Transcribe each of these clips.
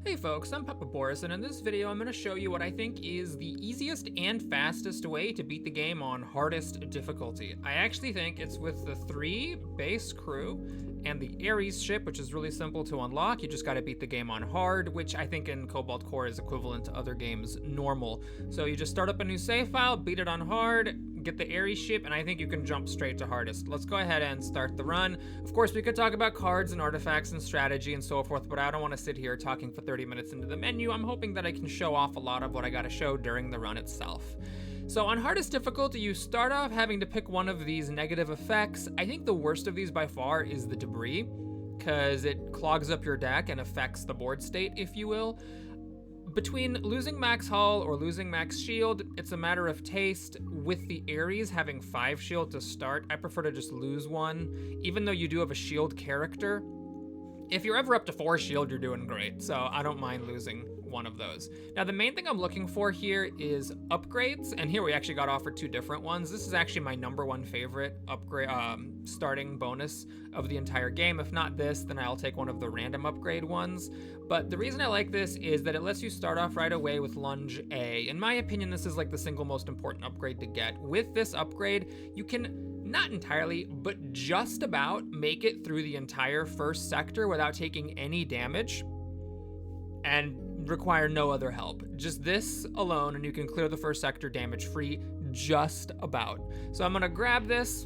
Hey folks, I'm Papa Boris, and in this video I'm going to show you what I think is the easiest and fastest way to beat the game on hardest difficulty. I actually think it's with the 3 base crew and the Ares ship, which is really simple to unlock. You just got to beat the game on hard, which I think in Cobalt Core is equivalent to other games normal. So you just start up a new save file, beat it on hard, get the Ares ship, and I think you can jump straight to hardest. Let's go ahead and start the run. Of course, we could talk about cards and artifacts and strategy and so forth, but I don't want to sit here talking for 30 minutes into the menu. I'm hoping that I can show off a lot of what I got to show during the run itself. So on hardest difficulty, you start off having to pick one of these negative effects. I think the worst of these by far is the debris, because it clogs up your deck and affects the board state, if you will. Between losing max hull or losing max shield, it's a matter of taste. With the Ares having 5 shield to start, I prefer to just lose 1, even though you do have a shield character. If you're ever up to 4 shield, you're doing great, so I don't mind losing one of those. Now, the main thing I'm looking for here is upgrades, and here we actually got offered 2 different ones. This is actually my #1 favorite upgrade starting bonus of the entire game. If not this, then I'll take one of the random upgrade ones. But the reason I like this is that it lets you start off right away with Lunge A. In my opinion, this is like the single most important upgrade to get. With this upgrade, you can not entirely, but just about make it through the entire first sector without taking any damage and require no other help. Just this alone, and you can clear the first sector damage-free just about. So I'm gonna grab this.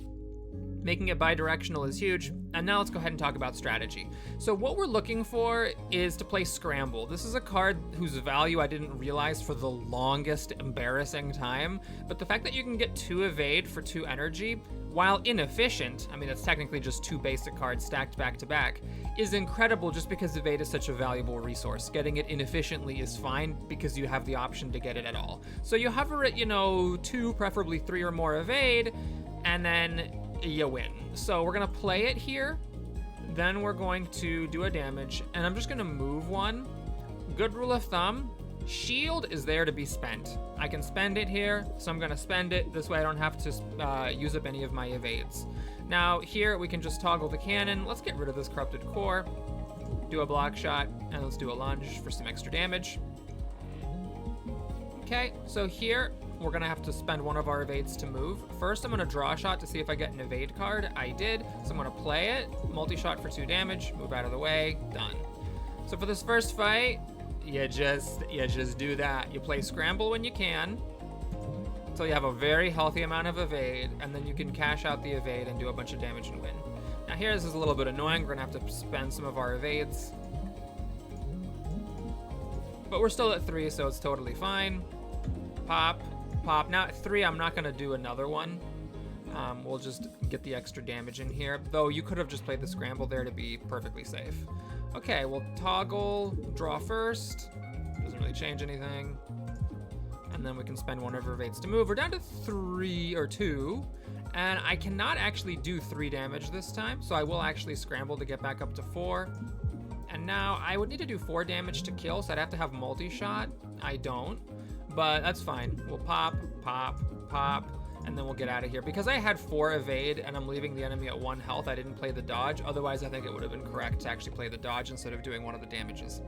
Making it bidirectional is huge. And now let's go ahead and talk about strategy. So what we're looking for is to play Scramble. This is a card whose value I didn't realize for the longest embarrassing time, but the fact that you can get 2 evade for 2 energy, while inefficient, I mean, that's technically just 2 basic cards stacked back to back, is incredible just because evade is such a valuable resource. Getting it inefficiently is fine because you have the option to get it at all. So you hover at, 2, preferably 3 or more evade, and then you win. So we're gonna play it here, then we're going to do a damage, and I'm just gonna move 1. Good rule of thumb, shield is there to be spent. I can spend it here, so I'm gonna spend it. This way I don't have to use up any of my evades. Now here we can just toggle the cannon. Let's get rid of this corrupted core, do a block shot, and let's do a lunge for some extra damage. Okay, so here we're gonna have to spend one of our evades to move. First, I'm gonna draw a shot to see if I get an evade card. I did, so I'm gonna play it. Multi-shot for 2 damage, move out of the way, done. So for this first fight, you just do that. You play Scramble when you can, until you have a very healthy amount of evade, and then you can cash out the evade and do a bunch of damage and win. Now here, this is a little bit annoying. We're gonna have to spend some of our evades. But we're still at 3, so it's totally fine. Pop. Now at 3, I'm not gonna do another one. We'll just get the extra damage in here, though you could have just played the Scramble there to be perfectly safe. Okay, we'll toggle, draw first. Doesn't really change anything. And then we can spend one of our evades to move. We're down to 3 or 2, and I cannot actually do 3 damage this time, so I will actually Scramble to get back up to 4. And now I would need to do 4 damage to kill, so I'd have to have multi-shot. I don't. But that's fine. We'll pop, and then we'll get out of here. Because I had 4 evade and I'm leaving the enemy at 1 health, I didn't play the dodge. Otherwise, I think it would have been correct to actually play the dodge instead of doing one of the damages.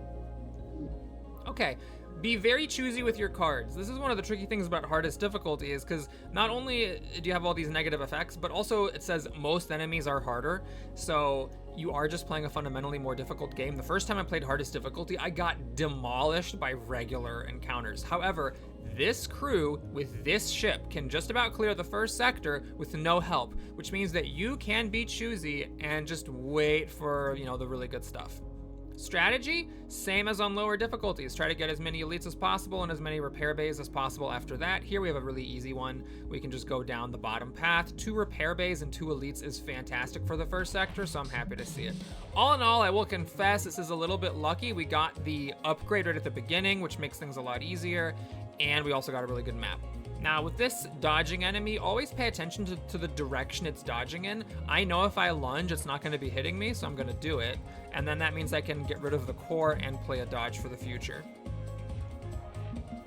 Okay, be very choosy with your cards. This is one of the tricky things about hardest difficulty, is because not only do you have all these negative effects, but also it says most enemies are harder. So you are just playing a fundamentally more difficult game. The first time I played hardest difficulty, I got demolished by regular encounters. However, this crew with this ship can just about clear the first sector with no help, which means that you can be choosy and just wait for, the really good stuff. Strategy, same as on lower difficulties. Try to get as many elites as possible and as many repair bays as possible after that. Here we have a really easy one. We can just go down the bottom path. 2 repair bays and 2 elites is fantastic for the first sector, so I'm happy to see it. All in all, I will confess this is a little bit lucky. We got the upgrade right at the beginning, which makes things a lot easier, and we also got a really good map. Now with this dodging enemy, always pay attention to the direction it's dodging in. I know if I lunge, it's not gonna be hitting me, so I'm gonna do it. And then that means I can get rid of the core and play a dodge for the future.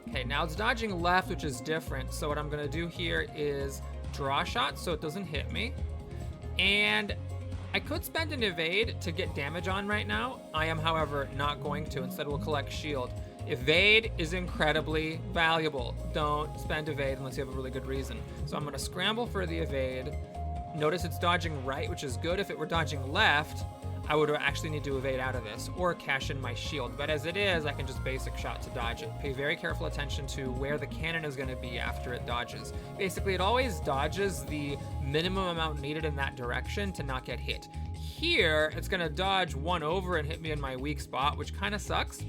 Okay, now it's dodging left, which is different. So what I'm gonna do here is draw a shot so it doesn't hit me. And I could spend an evade to get damage on right now. I am, however, not going to. Instead, we'll collect shield. Evade is incredibly valuable. Don't spend evade unless you have a really good reason. So I'm going to scramble for the evade. Notice it's dodging right, which is good. If it were dodging left, I would actually need to evade out of this or cash in my shield. But as it is, I can just basic shot to dodge it. Pay very careful attention to where the cannon is going to be after it dodges. Basically, it always dodges the minimum amount needed in that direction to not get hit. Here, it's going to dodge one over and hit me in my weak spot, which kind of sucks.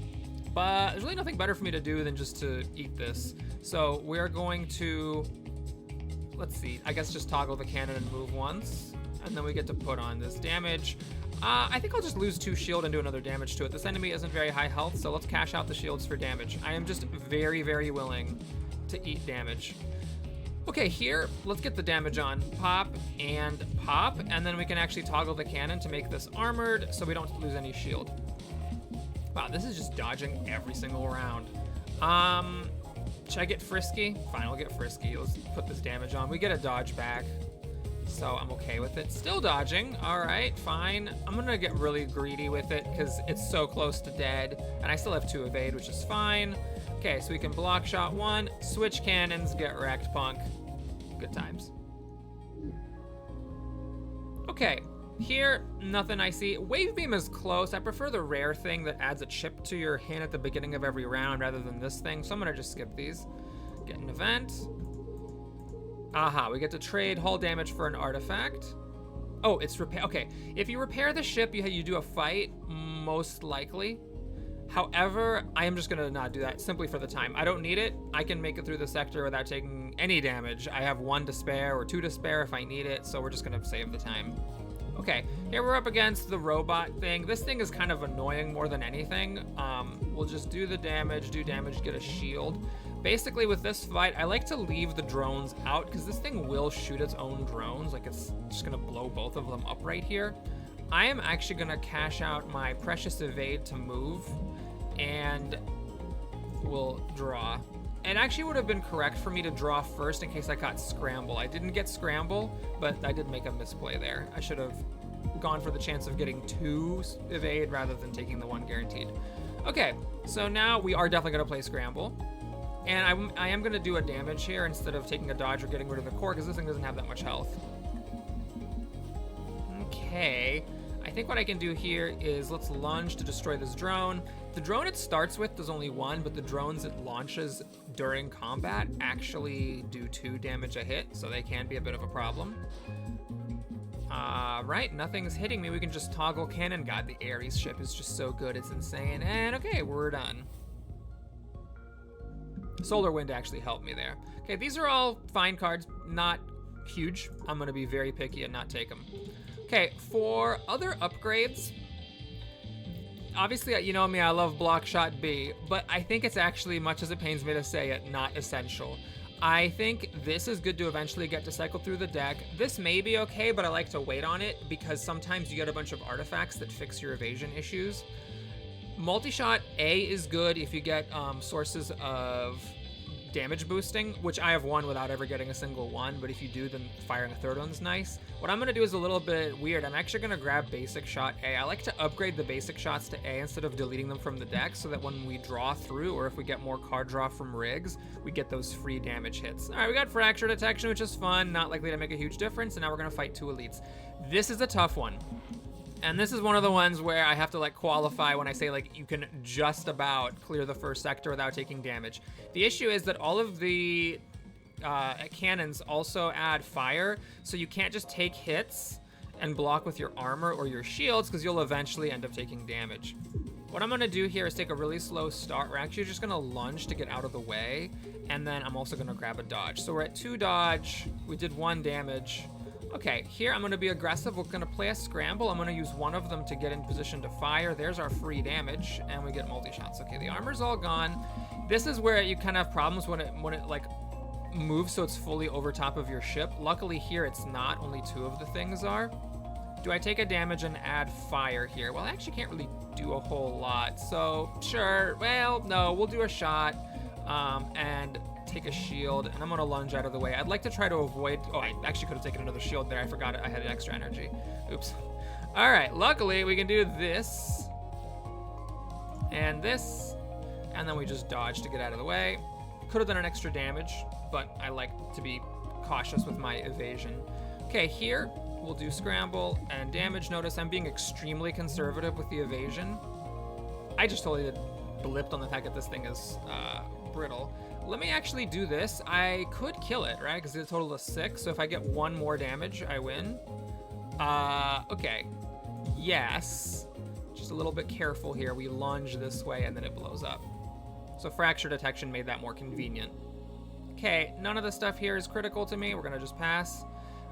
But there's really nothing better for me to do than just to eat this. So we're going to, let's see, I guess just toggle the cannon and move once. And then we get to put on this damage. I think I'll just lose 2 shield and do another damage to it. This enemy isn't very high health, so let's cash out the shields for damage. I am just very, very willing to eat damage. Okay, here, let's get the damage on. Pop, and then we can actually toggle the cannon to make this armored so we don't lose any shield. Wow, this is just dodging every single round. Should I get frisky? Fine, we'll get frisky. Let's put this damage on. We get a dodge back, so I'm okay with it. Still dodging. All right, fine. I'm gonna get really greedy with it because it's so close to dead, and I still have 2 evade, which is fine. Okay, so we can block shot 1, switch cannons, get wrecked, punk. Good times. Okay. Here, nothing I see. Wave Beam is close. I prefer the rare thing that adds a chip to your hand at the beginning of every round rather than this thing, so I'm gonna just skip these. Get an event. Aha, we get to trade hull damage for an artifact. Oh, it's repair. Okay, if you repair the ship, you do a fight, most likely. However, I am just gonna not do that simply for the time. I don't need it. I can make it through the sector without taking any damage. I have 1 to spare or 2 to spare if I need it, so we're just gonna save the time. Okay, here we're up against the robot thing. This thing is kind of annoying more than anything. We'll just do the damage, get a shield. Basically with this fight, I like to leave the drones out because this thing will shoot its own drones. Like it's just gonna blow both of them up right here. I am actually gonna cash out my precious evade to move and we'll draw. It actually would have been correct for me to draw first in case I got scramble. I didn't get scramble, but I did make a misplay there. I should have gone for the chance of getting 2 evade rather than taking the 1 guaranteed. Okay, so now we are definitely gonna play scramble. And I am gonna do a damage here instead of taking a dodge or getting rid of the core because this thing doesn't have that much health. Okay, I think what I can do here is let's lunge to destroy this drone. The drone it starts with does only 1, but the drones it launches during combat actually do 2 damage a hit, so they can be a bit of a problem. Right, nothing's hitting me. We can just toggle cannon. God, the Ares ship is just so good, it's insane. And okay, we're done. Solar Wind actually helped me there. Okay, these are all fine cards, not huge. I'm gonna be very picky and not take them. Okay, for other upgrades, obviously, you know me, I love Block Shot B, but I think it's actually, much as it pains me to say it, not essential. I think this is good to eventually get to cycle through the deck. This may be okay, but I like to wait on it because sometimes you get a bunch of artifacts that fix your evasion issues. Multi-shot A is good if you get sources of damage boosting, which I have 1 without ever getting a single 1, but if you do, then firing a 3rd one's nice. What I'm gonna do is a little bit weird. I'm actually gonna grab basic shot A. I like to upgrade the basic shots to A instead of deleting them from the deck so that when we draw through, or if we get more card draw from rigs, we get those free damage hits. All right, we got fracture detection, which is fun, not likely to make a huge difference, and now we're gonna fight 2 elites. This is a tough one. And this is one of the ones where I have to like qualify when I say like you can just about clear the first sector without taking damage. The issue is that all of the cannons also add fire, so you can't just take hits and block with your armor or your shields because you'll eventually end up taking damage. What I'm gonna do here is take a really slow start. We're actually just gonna lunge to get out of the way, and then I'm also gonna grab a dodge. So we're at 2 dodge, we did 1 damage. Okay, here I'm gonna be aggressive. We're gonna play a scramble. I'm gonna use 1 of them to get in position to fire. There's our free damage, and we get multi-shots. Okay, the armor's all gone. This is where you kind of have problems when it like moves so it's fully over top of your ship. Luckily here it's not, only 2 of the things are. Do I take a damage and add fire here? Well, I actually can't really do a whole lot, so sure. Well, no, we'll do a shot and take a shield, and I'm gonna lunge out of the way. I'd like to try to avoid, oh, I actually could have taken another shield there. I forgot it. I had extra energy. Oops. All right, luckily we can do this and this, and then we just dodge to get out of the way. Could have done an extra damage, but I like to be cautious with my evasion. Okay, here we'll do scramble and damage. Notice I'm being extremely conservative with the evasion. I just totally blipped on the fact that this thing is brittle. Let me actually do this. I could kill it, right? Because it's a total of 6. So if I get 1 more damage, I win. Okay. Yes. Just a little bit careful here. We lunge this way and then it blows up. So fracture detection made that more convenient. Okay, none of the stuff here is critical to me. We're gonna just pass.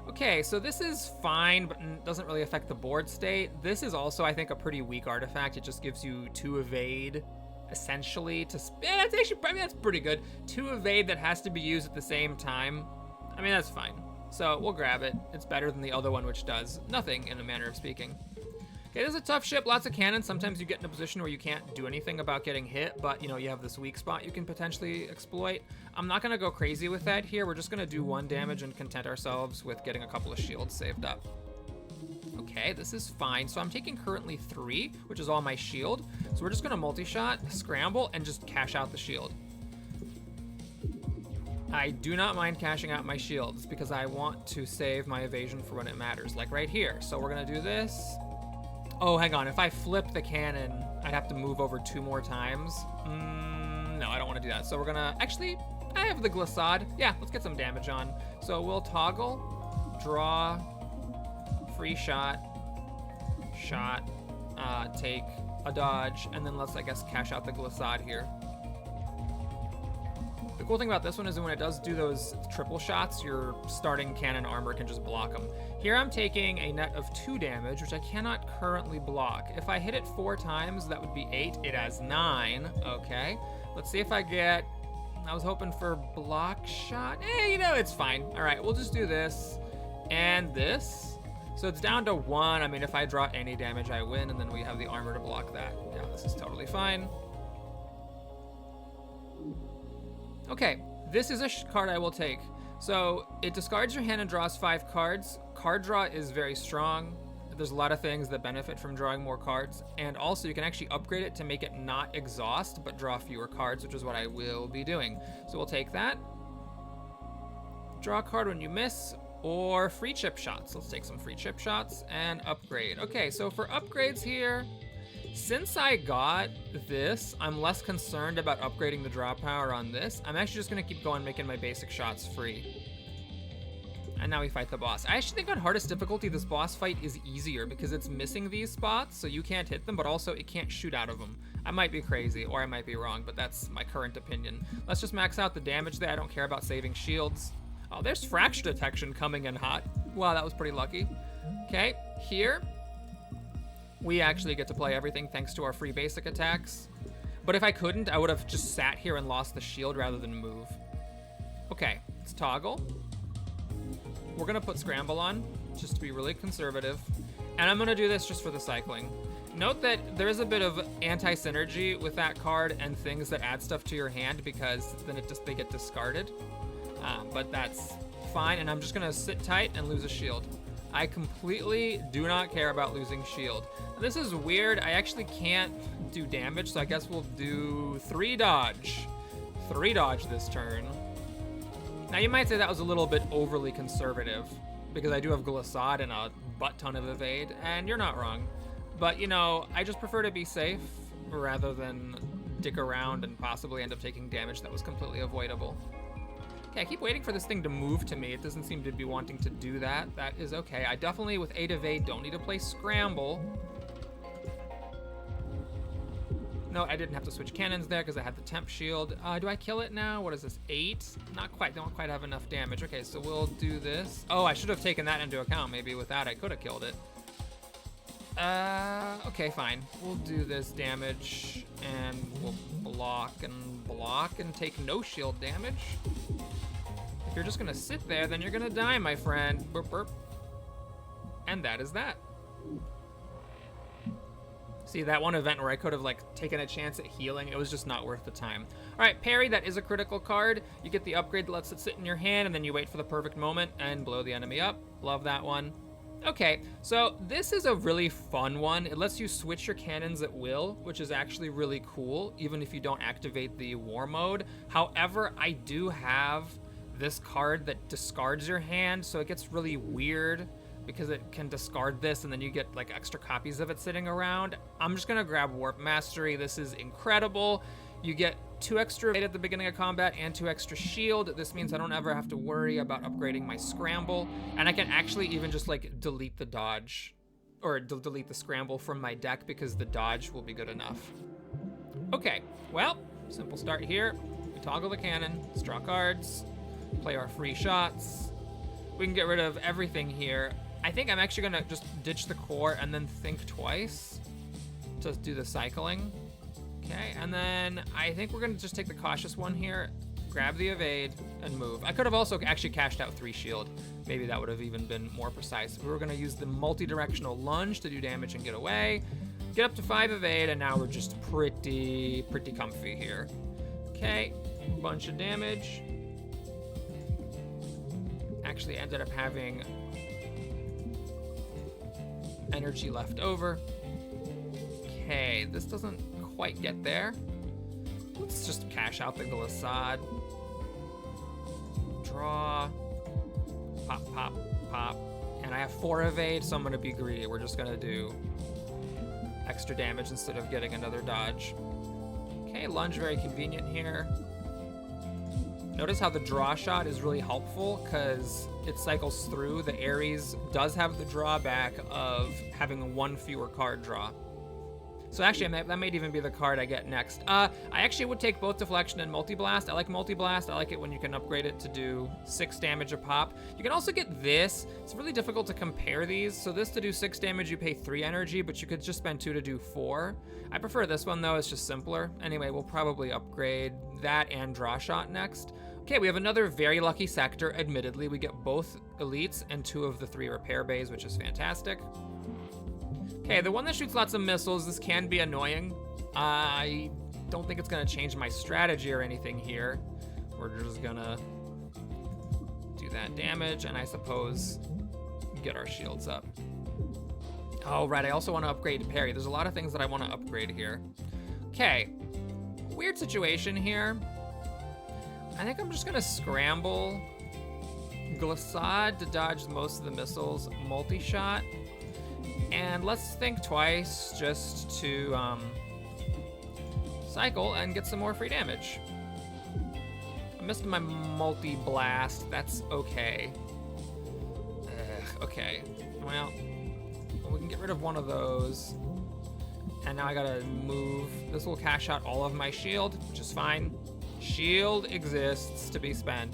Okay, so this is fine, but doesn't really affect the board state. This is also, I think, a pretty weak artifact. It just gives you 2 evade, essentially. That's actually, I mean, that's pretty good. 2 evade that has to be used at the same time. I mean, that's fine. So we'll grab it. It's better than the other one, which does nothing, in a manner of speaking. Okay, this is a tough ship, lots of cannons. Sometimes you get in a position where you can't do anything about getting hit, but you know, you have this weak spot you can potentially exploit. I'm not gonna go crazy with that here. We're just gonna do 1 damage and content ourselves with getting a couple of shields saved up. Okay, this is fine. So I'm taking currently 3, which is all my shield. So we're just gonna multi-shot, scramble, and just cash out the shield. I do not mind cashing out my shields because I want to save my evasion for when it matters, like right here. So we're gonna do this. Oh, hang on. If I flip the cannon, I'd have to move over 2 more times. No, I don't want to do that. So we're gonna, actually, I have the glissade. Yeah, let's get some damage on. So we'll toggle, draw, free shot, take a dodge, and then let's, I guess, cash out the glissade here. The cool thing about this one is that when it does do those triple shots, your starting cannon armor can just block them. Here I'm taking a net of 2 damage, which I cannot currently block. If I hit it 4 times, that would be 8. It has 9. Okay. Let's see if I get... I was hoping for block shot. You know, it's fine. All right, we'll just do this and this. So it's down to 1. I mean, if I draw any damage, I win, and then we have the armor to block that. Yeah, this is totally fine. Okay, this is a card I will take. So it discards your hand and draws 5 cards. Card draw is very strong. There's a lot of things that benefit from drawing more cards. And also you can actually upgrade it to make it not exhaust, but draw fewer cards, which is what I will be doing. So we'll take that. Draw a card when you miss, or free chip shots. Let's take some free chip shots and upgrade. Okay, so for upgrades here, since I got this, I'm less concerned about upgrading the draw power on this. I'm actually just gonna keep going making my basic shots free. And now we fight the boss. I actually think on hardest difficulty, this boss fight is easier because it's missing these spots, so you can't hit them, but also it can't shoot out of them. I might be crazy, or I might be wrong, but that's my current opinion. Let's just max out the damage there. I don't care about saving shields. Oh, there's fracture detection coming in hot. Wow, that was pretty lucky. Okay, here, we actually get to play everything thanks to our free basic attacks. But if I couldn't, I would have just sat here and lost the shield rather than move. Okay, let's toggle. We're gonna put scramble on, just to be really conservative. And I'm gonna do this just for the cycling. Note that there is a bit of anti-synergy with that card and things that add stuff to your hand because then they get discarded. But that's fine, and I'm just gonna sit tight and lose a shield. I completely do not care about losing shield. This is weird. I actually can't do damage, so I guess we'll do 3 dodge. 3 dodge this turn. Now you might say that was a little bit overly conservative because I do have glissade and a butt ton of evade, and you're not wrong. But you know, I just prefer to be safe rather than dick around and possibly end up taking damage that was completely avoidable. Okay, I keep waiting for this thing to move to me. It doesn't seem to be wanting to do that. That is okay. I definitely, with 8 evade, don't need to play scramble. No, I didn't have to switch cannons there because I had the temp shield. Do I kill it now? What is this, 8? Not quite, don't quite have enough damage. Okay, so we'll do this. Oh, I should have taken that into account. Maybe with that I could have killed it. Okay, fine. We'll do this damage and we'll block and take no shield damage. If you're just gonna sit there, then you're gonna die, my friend. Burp, burp. And that is that. See, that one event where I could have like taken a chance at healing, it was just not worth the time. All right, parry, that is a critical card. You get the upgrade that lets it sit in your hand, and then you wait for the perfect moment and blow the enemy up. Love that one. Okay, so this is a really fun one. It lets you switch your cannons at will, which is actually really cool, even if you don't activate the war mode. However, I do have this card that discards your hand, so it gets really weird because it can discard this and then you get like extra copies of it sitting around. I'm just gonna grab Warp Mastery. This is incredible. You get 2 extra evade at the beginning of combat and 2 extra shield. This means I don't ever have to worry about upgrading my scramble. And I can actually even just like delete the dodge or delete the scramble from my deck because the dodge will be good enough. Okay, well, simple start here. We toggle the cannon, let's draw cards, play our free shots. We can get rid of everything here. I think I'm actually gonna just ditch the core and then think twice to do the cycling. Okay, and then I think we're gonna just take the cautious one here, grab the evade, and move. I could have also actually cashed out 3 shield. Maybe that would have even been more precise. We were gonna use the multi-directional lunge to do damage and get away. Get up to 5 evade, and now we're just pretty comfy here. Okay, bunch of damage. Actually ended up having energy left over. Okay, this doesn't quite get there. Let's just cash out the glissade. Draw. Pop, pop, pop. And I have 4 evade, so I'm gonna be greedy. We're just gonna do extra damage instead of getting another dodge. Okay, lunge, very convenient here. Notice how the draw shot is really helpful because it cycles through. The Ares does have the drawback of having 1 fewer card draw. So actually, that might even be the card I get next. I actually would take both Deflection and Multi-Blast. I like Multi-Blast. I like it when you can upgrade it to do 6 damage a pop. You can also get this. It's really difficult to compare these. So this to do 6 damage, you pay 3 energy, but you could just spend 2 to do 4. I prefer this one, though. It's just simpler. Anyway, we'll probably upgrade that and Draw Shot next. Okay, we have another very lucky sector. Admittedly, we get both elites and 2 of the 3 repair bays, which is fantastic. Okay, the one that shoots lots of missiles, this can be annoying. I don't think it's gonna change my strategy or anything here. We're just gonna do that damage and I suppose get our shields up. Oh, right, I also wanna upgrade to parry. There's a lot of things that I wanna upgrade here. Okay, weird situation here. I think I'm just gonna scramble Glissade to dodge most of the missiles, multi-shot. And let's think twice just to cycle and get some more free damage. I missed my multi-blast, that's okay. Okay, well, we can get rid of one of those. And now I gotta move. This will cash out all of my shield, which is fine. Shield exists to be spent.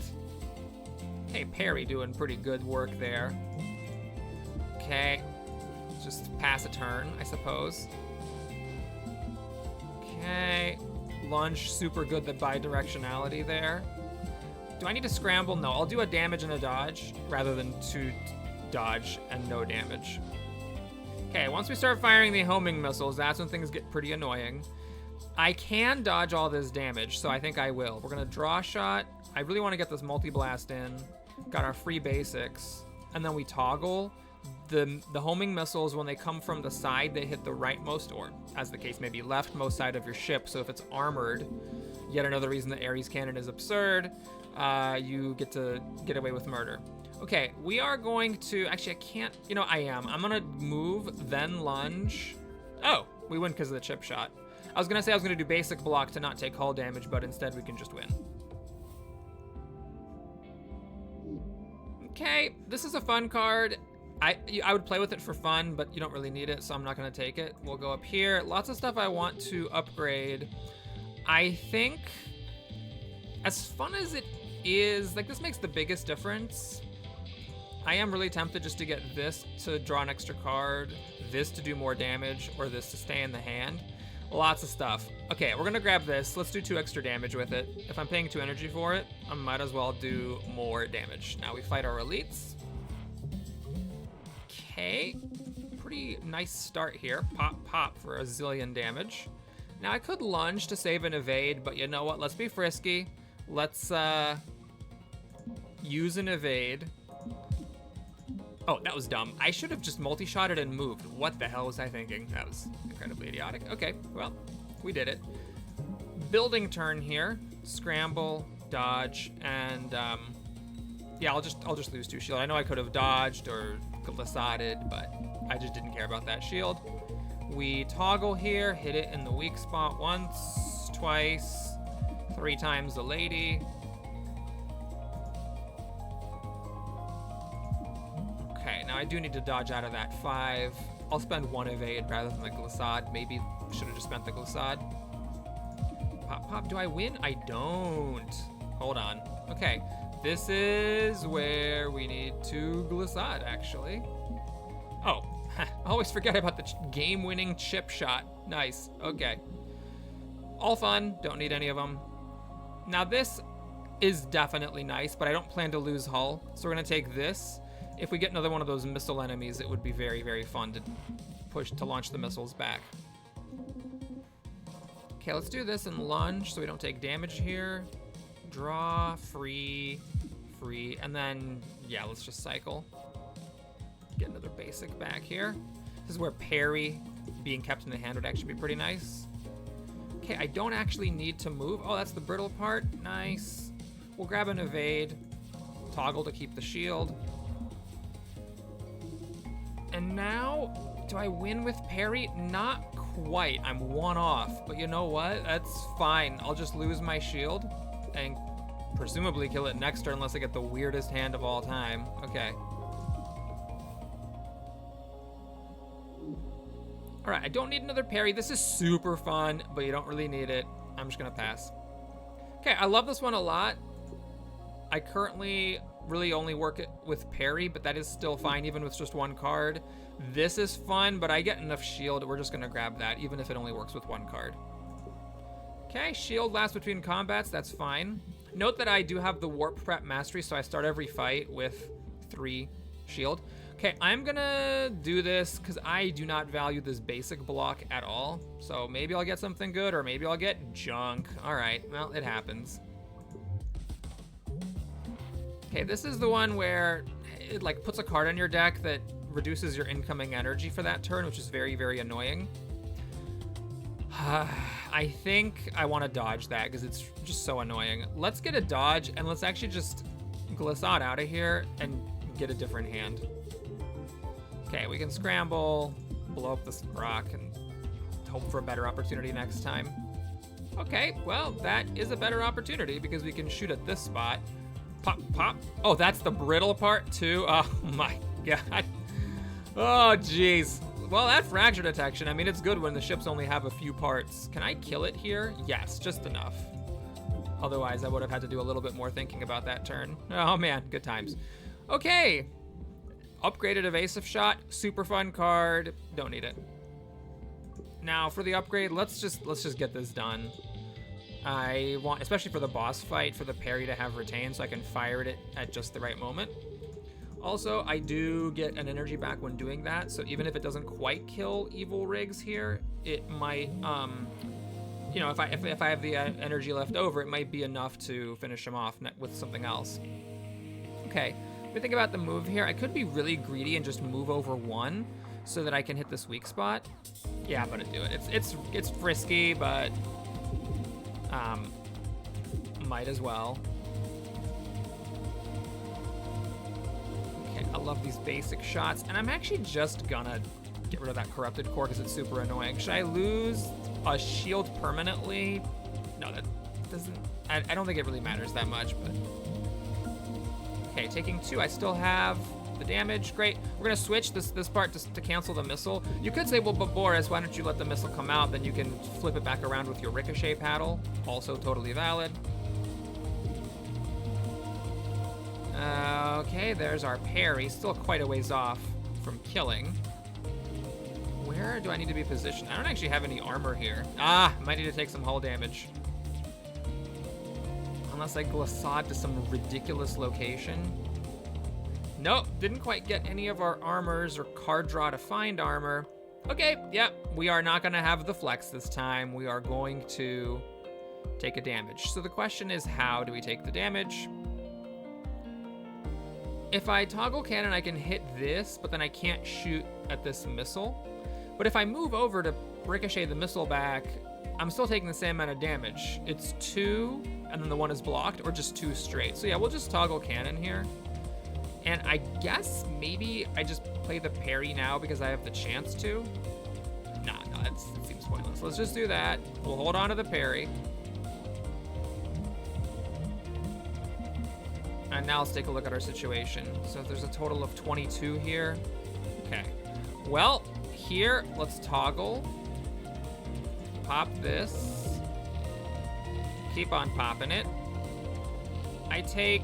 Okay, parry doing pretty good work there. Okay. Just pass a turn, I suppose. Okay. Lunge, super good, the bi-directionality there. Do I need to scramble? No, I'll do a damage and a dodge rather than 2 dodge and no damage. Okay, once we start firing the homing missiles, that's when things get pretty annoying. I can dodge all this damage, so I think I will. We're gonna draw shot. I really wanna get this multi-blast in. Got our free basics. And then we toggle. The homing missiles, when they come from the side, they hit the rightmost, or as the case may be, leftmost side of your ship. So if it's armored, yet another reason that Ares cannon is absurd, you get to get away with murder. Okay, we are going to, actually I can't, I'm gonna move, then lunge. Oh, we win because of the chip shot. I was gonna say I was gonna do basic block to not take hull damage, but instead we can just win. Okay, this is a fun card. I would play with it for fun, but you don't really need it, so I'm not gonna take it. We'll go up here. Lots of stuff I want to upgrade. I think, as fun as it is, like this makes the biggest difference. I am really tempted just to get this to draw an extra card, this to do more damage, or this to stay in the hand. Lots of stuff. Okay, we're gonna grab this. Let's do 2 extra damage with it. If I'm paying 2 energy for it, I might as well do more damage. Now we fight our elites. Okay, pretty nice start here. Pop, pop for a zillion damage. Now I could lunge to save and evade, but you know what? Let's be frisky. Let's use an evade. Oh, that was dumb. I should have just multi-shotted and moved. What the hell was I thinking? That was incredibly idiotic. Okay, well, we did it. Building turn here. Scramble, dodge, and yeah, I'll just lose 2 shield. I know I could have dodged or glissaded, but I just didn't care about that shield. We toggle here, hit it in the weak spot once, twice, 3 times the lady. Okay, now I do need to dodge out of that 5. I'll spend 1 evade rather than the glissade. Maybe should have just spent the glissade. Pop, pop, do I win? I don't. Hold on. Okay, this is where we need to glissade, actually. Oh, I always forget about the game-winning chip shot. Nice, okay. All fun, don't need any of them. Now this is definitely nice, but I don't plan to lose hull, so we're gonna take this. If we get another one of those missile enemies, it would be very, very fun to launch the missiles back. Okay, let's do this and lunge so we don't take damage here. Draw, free, and then, yeah, let's just cycle. Get another basic back here. This is where parry being kept in the hand would actually be pretty nice. Okay, I don't actually need to move. Oh, that's the brittle part. Nice. We'll grab an evade. Toggle to keep the shield. And now, do I win with parry? Not quite. I'm 1 off. But you know what? That's fine. I'll just lose my shield and presumably kill it next turn unless I get the weirdest hand of all time. Okay. All right, I don't need another parry. This is super fun, but you don't really need it. I'm just gonna pass. Okay, I love this one a lot. I currently really only work it with parry, but that is still fine even with just 1 card. This is fun, but I get enough shield. We're just gonna grab that, even if it only works with 1 card. Okay, shield lasts between combats, that's fine. Note that I do have the warp prep mastery, so I start every fight with 3 shield. Okay, I'm gonna do this because I do not value this basic block at all. So maybe I'll get something good, or maybe I'll get junk. All right, well, it happens. Okay, this is the one where it like puts a card on your deck that reduces your incoming energy for that turn, which is very, very annoying. I think I want to dodge that because it's just so annoying. Let's get a dodge and let's actually just glissade out of here and get a different hand. Okay, we can scramble, blow up this rock, and hope for a better opportunity next time. Okay, well, that is a better opportunity because we can shoot at this spot. Pop, pop. Oh, that's the brittle part too? Oh my god. Oh, jeez. Well, that fracture detection, I mean, it's good when the ships only have a few parts. Can I kill it here? Yes, just enough. Otherwise, I would have had to do a little bit more thinking about that turn. Oh man, good times. Okay. Upgraded evasive shot, super fun card. Don't need it. Now for the upgrade, let's just get this done. I want, especially for the boss fight, for the parry to have retained so I can fire it at just the right moment. Also, I do get an energy back when doing that, so even if it doesn't quite kill evil rigs here, it might, you know, if I have the energy left over, it might be enough to finish him off with something else. Okay, when we think about the move here, I could be really greedy and just move over 1 so that I can hit this weak spot. Yeah, I'm gonna do it. It's frisky, but might as well. Okay, I love these basic shots, and I'm actually just gonna get rid of that corrupted core because it's super annoying. Should I lose a shield permanently? No, that doesn't. I don't think it really matters that much, but. Okay, taking 2, I still have the damage. Great. We're gonna switch this part to cancel the missile. You could say, well, but Boris, why don't you let the missile come out? Then you can flip it back around with your ricochet paddle. Also totally valid. Okay, there's our parry. Still quite a ways off from killing. Where do I need to be positioned? I don't actually have any armor here. Ah, might need to take some hull damage. Unless I glissade to some ridiculous location. Nope, didn't quite get any of our armors or card draw to find armor. Okay, yep, we are not gonna have the flex this time. We are going to take a damage. So the question is, how do we take the damage? if I toggle cannon, I can hit this, but then I can't shoot at this missile. But if I move over to ricochet the missile back, I'm still taking the same amount of damage. It's 2, and then the 1 is blocked, or just 2 straight. So yeah, we'll just toggle cannon here. And I guess maybe I just play the parry now because I have the chance to. Nah, it seems pointless. Let's just do that. We'll hold on to the parry. And now let's take a look at our situation. So there's a total of 22 here. Okay. Well, here, let's toggle. Pop this. Keep on popping it. I take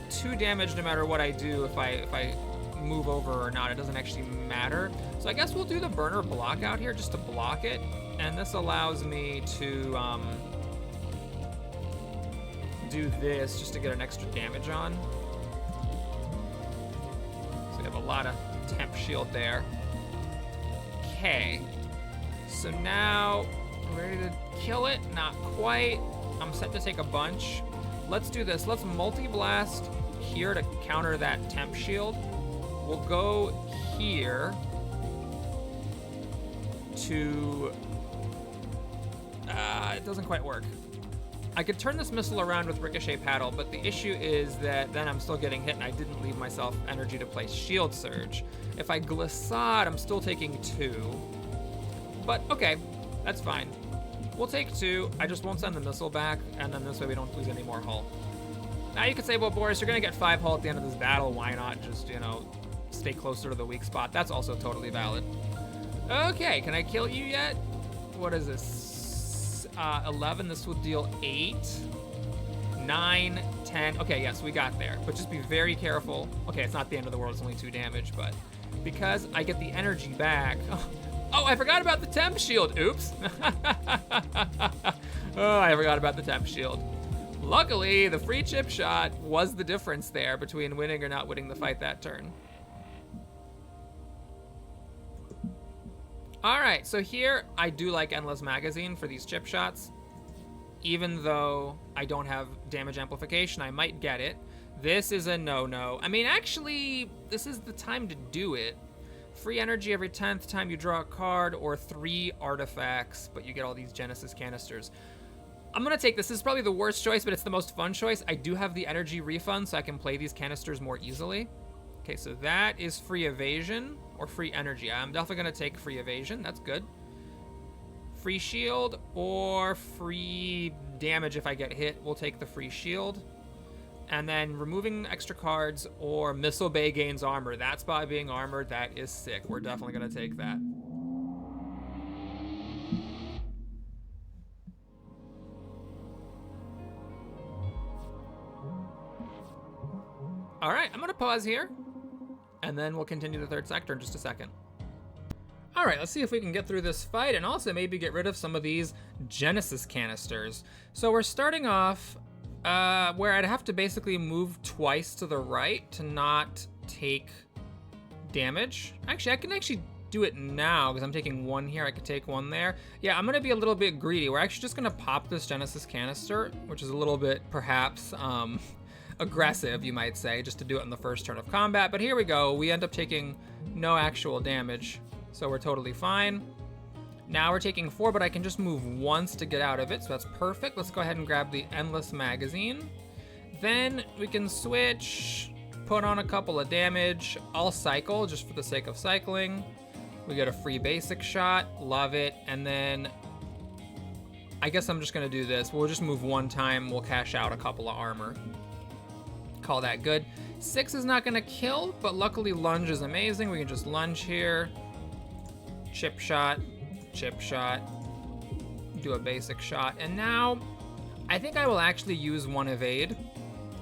2 damage no matter what I do if I move over or not. It doesn't actually matter. So I guess we'll do the burner block out here just to block it. And this allows me to do this just to get an extra damage on. So we have a lot of temp shield there. Okay. So now we're ready to kill it. Not quite. I'm set to take a bunch. Let's do this. Let's multi-blast here to counter that temp shield. We'll go here to... it doesn't quite work. I could turn this missile around with Ricochet Paddle, but the issue is that then I'm still getting hit and I didn't leave myself energy to play Shield Surge. If I Glissade, I'm still taking 2. But okay, that's fine. We'll take 2. I just won't send the missile back, and then this way we don't lose any more hull. Now you could say, well, Boris, you're gonna get 5 hull at the end of this battle. Why not just, you know, stay closer to the weak spot? That's also totally valid. Okay, can I kill you yet? What is this? 11, this will deal 8, 9, 10. Okay, yes, we got there. But just be very careful. Okay, it's not the end of the world, it's only 2 damage, but because I get the energy back. Oh, I forgot about the temp shield. Oops. Oh, I forgot about the temp shield. Luckily, the free chip shot was the difference there between winning or not winning the fight that turn. All right, so here I do like Endless Magazine for these chip shots. Even though I don't have damage amplification, I might get it. This is a no-no. I mean, actually, this is the time to do it. Free energy every 10th time you draw a card, or 3 artifacts, but you get all these Genesis canisters. I'm gonna take this. This is probably the worst choice, but it's the most fun choice. I do have the energy refund, so I can play these canisters more easily. Okay, so that is free evasion, or free energy. I'm definitely gonna take free evasion, that's good. Free shield, or free damage if I get hit. We'll take the free shield. And then removing extra cards, or Missile Bay gains armor. That spot being armored, that is sick. We're definitely gonna take that. All right, I'm gonna pause here, and then we'll continue the 3rd sector in just a second. All right, let's see if we can get through this fight and also maybe get rid of some of these Genesis canisters. So we're starting off where I'd have to basically move twice to the right to not take damage. Actually, I can actually do it now because I'm taking 1 here. I could take 1 there. Yeah, I'm gonna be a little bit greedy. We're actually just gonna pop this Genesis canister, which is a little bit perhaps aggressive, you might say, just to do it in the first turn of combat. But here we go. We end up taking no actual damage, so we're totally fine. Now we're taking 4, but I can just move once to get out of it, so that's perfect. Let's go ahead and grab the Endless Magazine. Then we can switch, put on a couple of damage. I'll cycle just for the sake of cycling. We get a free basic shot, love it. And then I guess I'm just gonna do this. We'll just move 1 time, we'll cash out a couple of armor. Call that good. 6 is not gonna kill, but luckily lunge is amazing. We can just lunge here, chip shot, do a basic shot. And now I think I will actually use 1 evade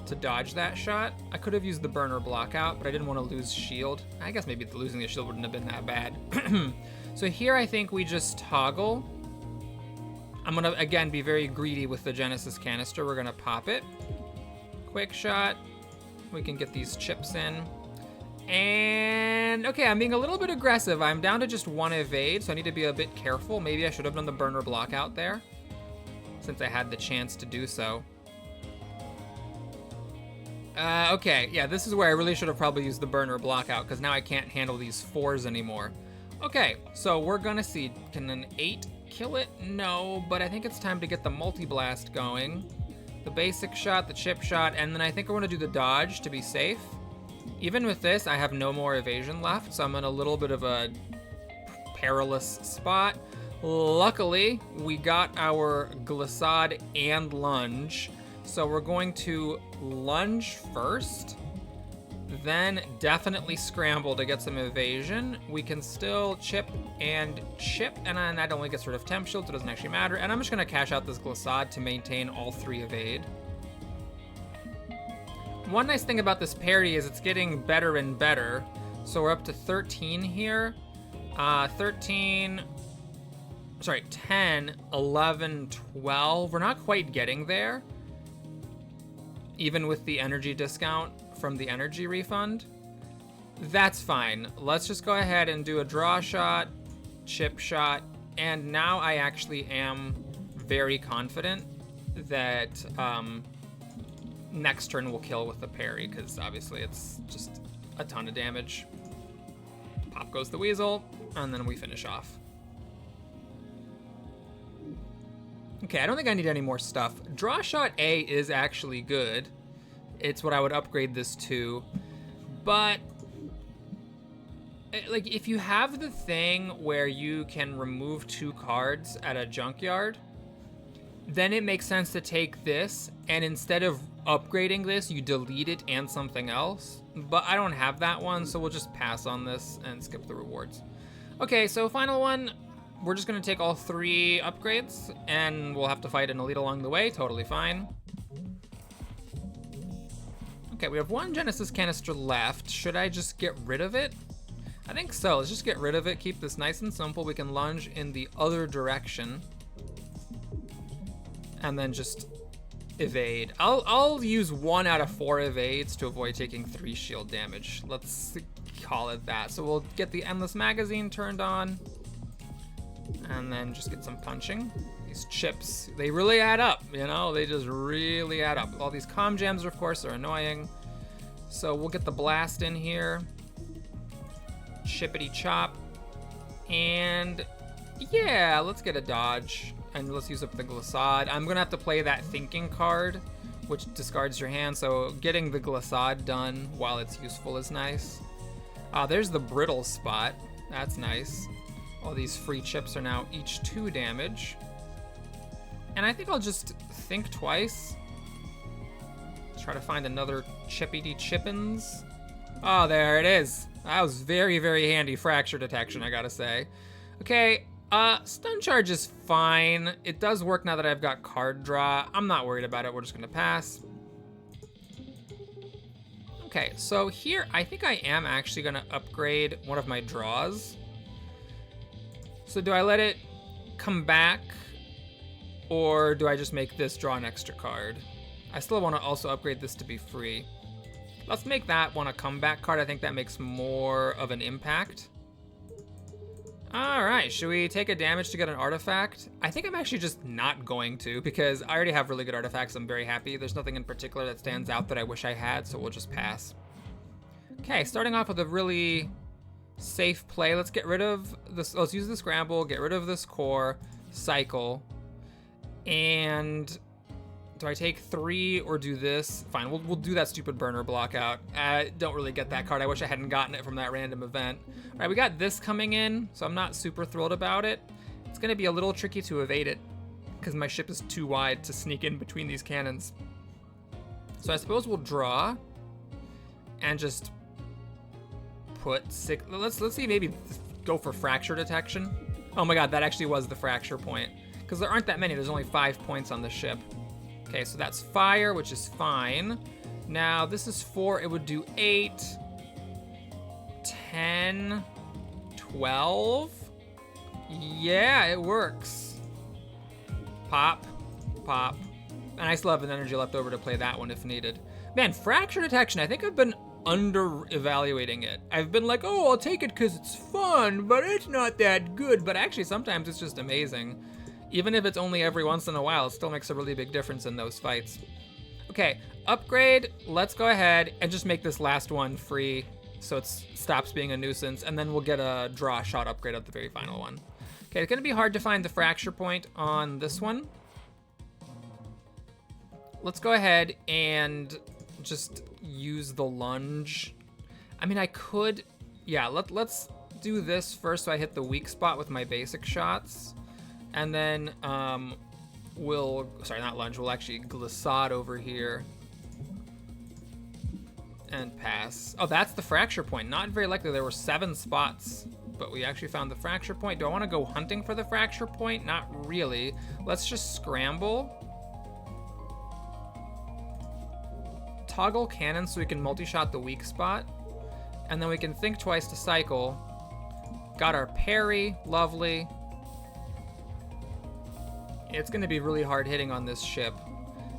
to dodge that shot. I could have used the burner block out, but I didn't want to lose shield. I guess maybe losing the shield wouldn't have been that bad. So here I think we just toggle. I'm gonna again be very greedy with the Genesis canister. We're gonna pop it. Quick shot. We can get these chips in. And okay, I'm being a little bit aggressive. I'm down to just 1 evade, so I need to be a bit careful. Maybe I should have done the burner block out there, since I had the chance to do so. Okay, yeah, this is where I really should have probably used the burner block out, because now I can't handle these 4s anymore. Okay, so we're gonna see, can an 8 kill it? No, but I think it's time to get the multi-blast going. The basic shot, the chip shot, and then I think I want to do the dodge to be safe. Even with this, I have no more evasion left, so I'm in a little bit of a perilous spot. Luckily, we got our glissade and lunge, so we're going to lunge first, then definitely scramble to get some evasion. We can still chip, and then that only gets rid of temp shield, so it doesn't actually matter. And I'm just gonna cash out this glissade to maintain all 3 evade. One nice thing about this parry is it's getting better and better. So we're up to 13 here. 10, 11, 12. We're not quite getting there, even with the energy discount from the energy refund. That's fine. Let's just go ahead and do a draw shot, chip shot, and now I actually am very confident that next turn we'll kill with the parry, because obviously it's just a ton of damage. Pop goes the weasel, and then we finish off. Okay, I don't think I need any more stuff. Draw shot A is actually good. It's what I would upgrade this to. But, like, if you have the thing where you can remove 2 cards at a junkyard, then it makes sense to take this, and instead of upgrading this, you delete it and something else. But I don't have that one, so we'll just pass on this and skip the rewards. Okay, so final one. We're just gonna take all 3 upgrades, and we'll have to fight an elite along the way, totally fine. Okay, we have 1 Genesis canister left. Should I just get rid of it? I think so, let's just get rid of it, keep this nice and simple. We can lunge in the other direction, and then just evade. I'll use 1 out of 4 evades to avoid taking 3 shield damage. Let's call it that. So we'll get the endless magazine turned on, and then just get some punching. These chips, they really add up, you know? They just really add up. All these comm gems, of course, are annoying. So we'll get the blast in here. Chippity chop. And yeah, let's get a dodge. And let's use up the glissade. I'm gonna have to play that thinking card, which discards your hand, so getting the glissade done while it's useful is nice. There's the brittle spot. That's nice. All these free chips are now each 2 damage. And I think I'll just think twice. Try to find another chippity chippins. Oh, there it is. That was very, very handy fracture detection, I gotta say. Okay, stun charge is fine. It does work now that I've got card draw. I'm not worried about it, we're just gonna pass. Okay, so here, I think I am actually gonna upgrade one of my draws. So do I let it come back, or do I just make this draw an extra card? I still want to also upgrade this to be free. Let's make that one a comeback card. I think that makes more of an impact. All right, should we take a damage to get an artifact? I think I'm actually just not going to, because I already have really good artifacts. I'm very happy. There's nothing in particular that stands out that I wish I had, so we'll just pass. Okay, starting off with a really safe play. Let's get rid of this. Let's use the scramble, get rid of this core, cycle. And do I take 3 or do this? Fine, we'll do that stupid burner block out. I don't really get that card. I wish I hadn't gotten it from that random event. All right, we got this coming in, so I'm not super thrilled about it. It's gonna be a little tricky to evade it because my ship is too wide to sneak in between these cannons. So I suppose we'll draw and just put 6. Let's see, maybe go for fracture detection. Oh my god, that actually was the fracture point. Because there aren't that many, there's only 5 points on the ship. Okay, so that's fire, which is fine. Now, this is 4, it would do 8, 10, 12. Yeah, it works. Pop, pop. And I still have an energy left over to play that one if needed. Man, fracture detection, I think I've been under-evaluating it. I've been like, oh, I'll take it because it's fun, but it's not that good. But actually, sometimes it's just amazing. Even if it's only every once in a while, it still makes a really big difference in those fights. Okay, upgrade. Let's go ahead and just make this last one free so it stops being a nuisance, and then we'll get a draw shot upgrade at the very final one. Okay, it's gonna be hard to find the fracture point on this one. Let's go ahead and just use the lunge. I mean, I could, yeah, let's do this first so I hit the weak spot with my basic shots. And then sorry, not lunge, we'll actually glissade over here and pass. Oh, that's the fracture point. Not very likely. There were 7 spots, but we actually found the fracture point. Do I want to go hunting for the fracture point? Not really. Let's just scramble. Toggle cannon so we can multi-shot the weak spot. And then we can think twice to cycle. Got our parry. Lovely. It's going to be really hard hitting on this ship.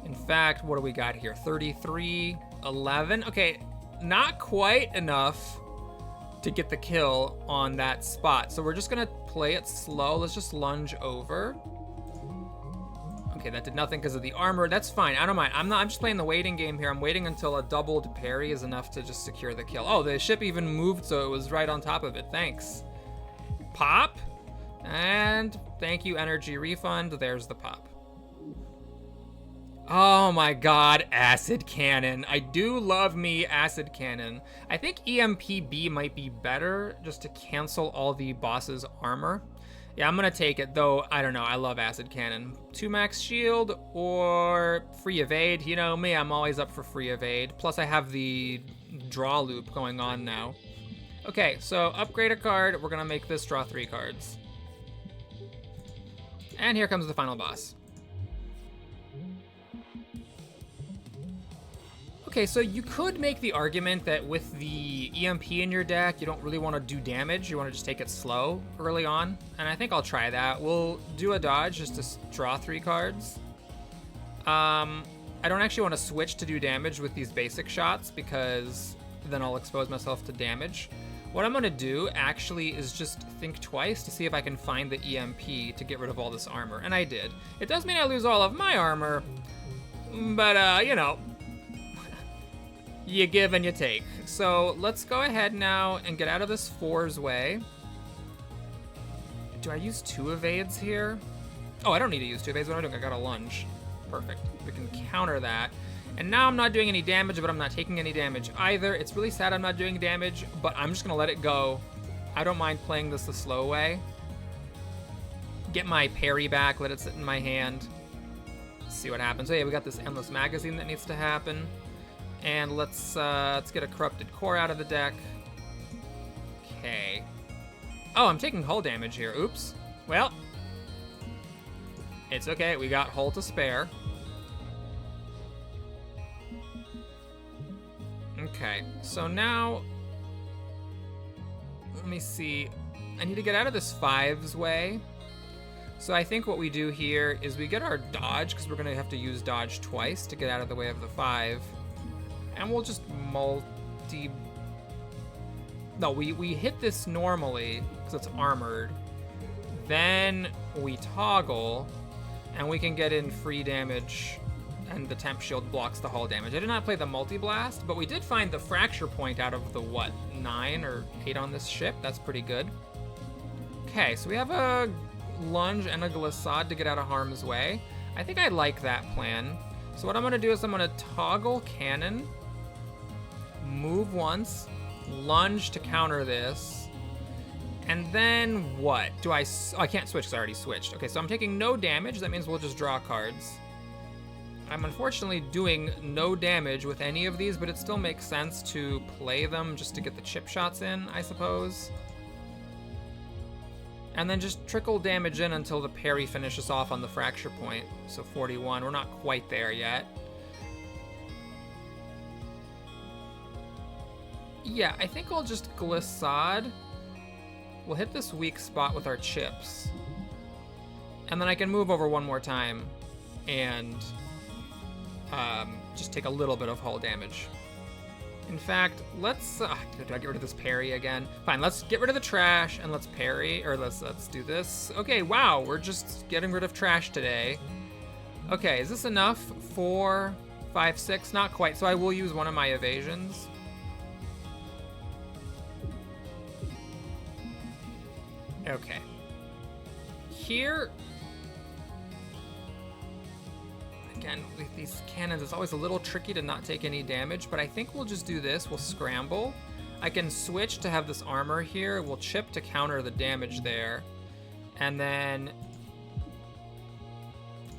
In fact, what do we got here? 33, 11. Okay, not quite enough to get the kill on that spot. So we're just going to play it slow. Let's just lunge over. Okay, that did nothing because of the armor. That's fine. I don't mind. I'm just playing the waiting game here. I'm waiting until a doubled parry is enough to just secure the kill. Oh, the ship even moved so it was right on top of it. Thanks. Pop. And thank you, energy refund. There's the pop. Oh my god, acid cannon. I do love me acid cannon. I think EMPB might be better just to cancel all the boss's armor. Yeah, I'm gonna take it, though. I don't know. I love acid cannon. 2 max shield or free evade. You know me, I'm always up for free evade. Plus, I have the draw loop going on now. Okay, so upgrade a card. We're gonna make this draw 3 cards. And here comes the final boss. Okay, so you could make the argument that with the EMP in your deck, you don't really want to do damage. You want to just take it slow early on. And I think I'll try that. We'll do a dodge just to draw 3 cards. I don't actually want to switch to do damage with these basic shots because then I'll expose myself to damage. What I'm going to do actually is just think twice to see if I can find the EMP to get rid of all this armor. And I did. It does mean I lose all of my armor, but, you know, you give and you take. So let's go ahead now and get out of this 4's way. Do I use 2 evades here? Oh, I don't need to use 2 evades. What am I doing? I got a lunge. Perfect. We can counter that. And now I'm not doing any damage, but I'm not taking any damage either. It's really sad I'm not doing damage, but I'm just going to let it go. I don't mind playing this the slow way. Get my parry back, let it sit in my hand. See what happens. Oh yeah, we got this endless magazine that needs to happen. And let's get a corrupted core out of the deck. Okay. Oh, I'm taking hull damage here. Oops. Well, it's okay. We got hull to spare. Okay, so now, let me see. I need to get out of this 5's way. So I think what we do here is we get our dodge, because we're going to have to use dodge twice to get out of the way of the 5. And we'll just No, we hit this normally, because it's armored. Then we toggle, and we can get in free damage, and the temp shield blocks the hull damage. I did not play the multi-blast, but we did find the fracture point out of the, what, 9 or 8 on this ship. That's pretty good. Okay, so we have a lunge and a glissade to get out of harm's way. I think I like that plan. So what I'm going to do is I'm going to toggle cannon, move once, lunge to counter this, and then what? Oh, I can't switch because I already switched. Okay, so I'm taking no damage. That means we'll just draw cards. I'm unfortunately doing no damage with any of these, but it still makes sense to play them just to get the chip shots in, I suppose. And then just trickle damage in until the parry finishes off on the fracture point. So 41, we're not quite there yet. Yeah, I think I'll just glissade. We'll hit this weak spot with our chips. And then I can move over one more time and just take a little bit of hull damage. In fact, let's, did I get rid of this parry again? Fine, let's get rid of the trash and let's parry, or let's do this. Okay, wow, we're just getting rid of trash today. Okay, is this enough for 5, 6, not quite. So I will use one of my evasions. Okay. Here, again, with these cannons, it's always a little tricky to not take any damage, but I think we'll just do this. We'll scramble. I can switch to have this armor here. We'll chip to counter the damage there. And then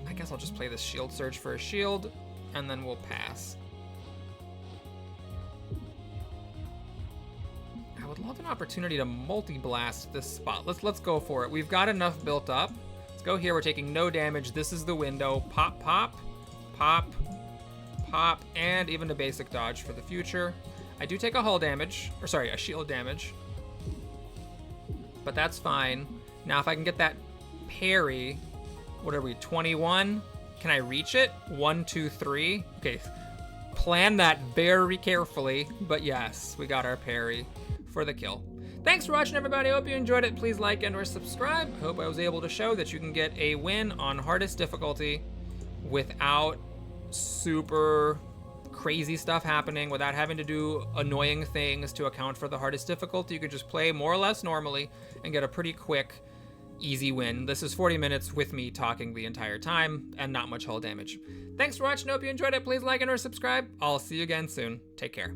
I guess I'll just play this shield surge for a shield, and then we'll pass. I would love an opportunity to multi-blast this spot. Let's go for it. We've got enough built up. Let's go here. We're taking no damage. This is the window. Pop, pop, pop, pop, and even a basic dodge for the future. I do take a hull damage, or sorry, a shield damage, but that's fine. Now if I can get that parry, what are we, 21? Can I reach it? 1, 2, 3. Okay, plan that very carefully, but yes, we got our parry for the kill. Thanks for watching, everybody. I hope you enjoyed it. Please like and or subscribe. I hope I was able to show that you can get a win on hardest difficulty without super crazy stuff happening, without having to do annoying things to account for the hardest difficulty. You could just play more or less normally and get a pretty quick, easy win. This is 40 minutes with me talking the entire time and not much hull damage. Thanks for watching. I hope you enjoyed it. Please like and or subscribe. I'll see you again soon. Take care.